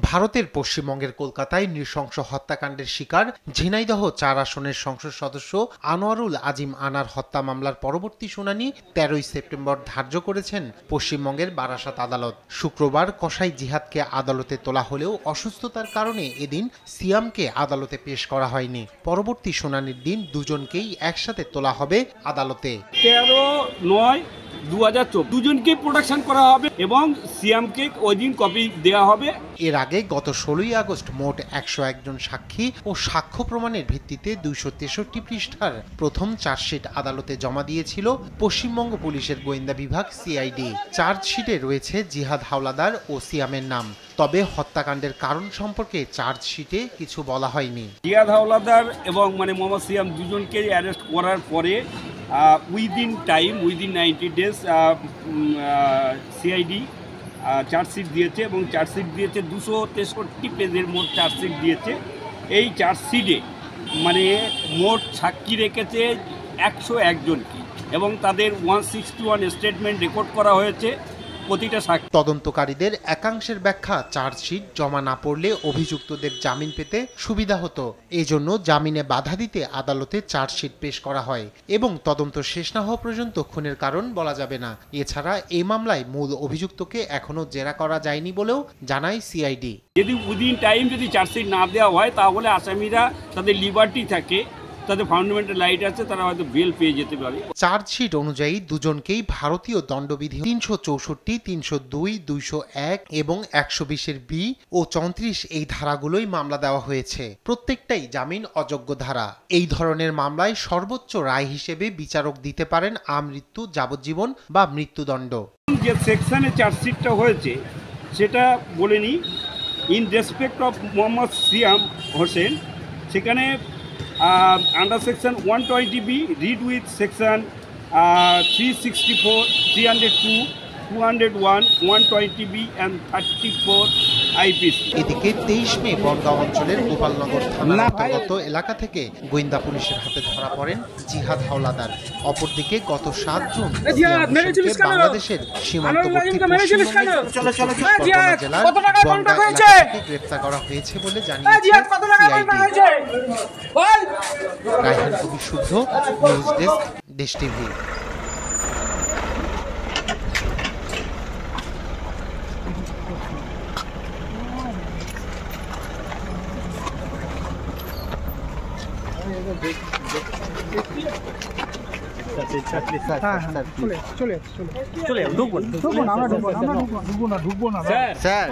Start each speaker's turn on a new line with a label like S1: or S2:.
S1: ভারতের পশ্চিমবঙ্গের কলকাতায় নৃশংস হত্যাকাণ্ডের শিকার ঝিনাইদহ ৪ আসনের সংসদ সদস্য আনোয়ারুল আজিম আনার হত্যা মামলার পরবর্তী শুনানি ১৩ সেপ্টেম্বর ধার্য করেছেন পশ্চিমবঙ্গের বারাসাত আদালত। শুক্রবার কসাই জিহাদকে আদালতে তোলা হলেও অসুস্থতার কারণে এদিন সিয়ামকে আদালতে পেশ করা হয়নি। পরবর্তী শুনানির দিন দুজনকেই একসাথে তোলা হবে আদালতে।
S2: ১৩/৯/২০২৪ দুজনকে প্রোডাকশন করা হবে এবং সিয়ামকে ওই দিন কপি দেওয়া হবে।
S1: এর আগে গত ১৬ই আগস্ট মোট ১০১ জন সাক্ষী ও সাক্ষ্য প্রমাণের ভিত্তিতে ২৬৩ পৃষ্ঠার প্রথম চার্জশিট আদালতে জমা দিয়েছিল পশ্চিমবঙ্গ পুলিশের গোয়েন্দা বিভাগ সিআইডি। চার্জশিটে রয়েছে জিহাদ হাওলাদার ও সিয়ামের নাম, তবে হত্যাকাণ্ডের কারণ সম্পর্কে চার্জশিটে কিছু বলা হয়নি।
S2: জিহাদ হাওলাদার এবং মোহাম্মদ সিয়াম দুজনকে অ্যারেস্ট করার পরে উইদিন 90 ডেজ সিআইডি চার্জশিট দিয়েছে এবং চার্জশিট দিয়েছে ২৬৩ পেজের মোট চার্জশিট দিয়েছে। এই চার্জশিটে মোট সাক্ষী রেখেছে ১০১ জনকে এবং তাদের 161 স্টেটমেন্ট রেকর্ড করা হয়েছে প্রতিটা সাক্ষী।
S1: তদন্তকারীদের একাংশের ব্যাখ্যা, চার্জশিট জমা না পড়লে অভিযুক্তদের জামিন পেতে সুবিধা হতো, এজন্য জামিনে বাধা দিতে আদালতে চার্জশিট পেশ করা হয় এবং তদন্ত শেষ না হওয়া পর্যন্ত খুনের কারণ বলা যাবে না। এছাড়া এই মামলায় মূল অভিযুক্তকে এখনো জেরা করা যায়নি বলেও জানায় সিআইডি।
S2: যদি উইদিন টাইম যদি চার্জশিট না দেওয়া হয় তাহলে আসামিরা তাদের লিবার্টি থাকে, তাদের ফান্ডামেন্টাল রাইট আছে, তারা হয়তো বেল পেয়ে যেতে পারে।
S1: চার্জশিট অনুযায়ী দুজনকেই ভারতীয় দণ্ডবিধি ৩৬৪, ৩০২, ২০১ এবং ১২০-এর বি ও ৩৪ এই ধারাগুলোই মামলা দেওয়া হয়েছে। প্রত্যেকটাই জামিন অযোগ্য ধারা। এই ধরনের মামলায় সর্বোচ্চ রায় হিসেবে বিচারক দিতে পারেন আমৃত্যু, যাবজ্জীবন বা মৃত্যুদণ্ড।
S2: যে সেকশনে চার্জশিটটা হয়েছে সেটা বলেনি ইন রেসপেক্ট অফ মোহাম্মদ সিয়াম হোসেন, সেখানে under section 120B read with section 364, 302, 201, 120B and 34 IPC।
S1: এদিকে ২৩ মে বনগাঁও অঞ্চলের গোপালনগর থানার অন্তর্গত এলাকা থেকে গোয়েন্দা পুলিশের হাতে ধরা পড়েন জিহাদ হাওলাদার। অপরদিকে গত ৭ জুন বাংলাদেশের সীমান্তবর্তী জেলার বনগাঁ এলাকা থেকে গ্রেপ্তার করা হয়েছে বলে জানিয়েছে সিআইডি। রায়হান কবি শুদ্ধ, নিউজ ডেস্ক, দেশ টিভি।
S3: ঢুকবো না স্যার।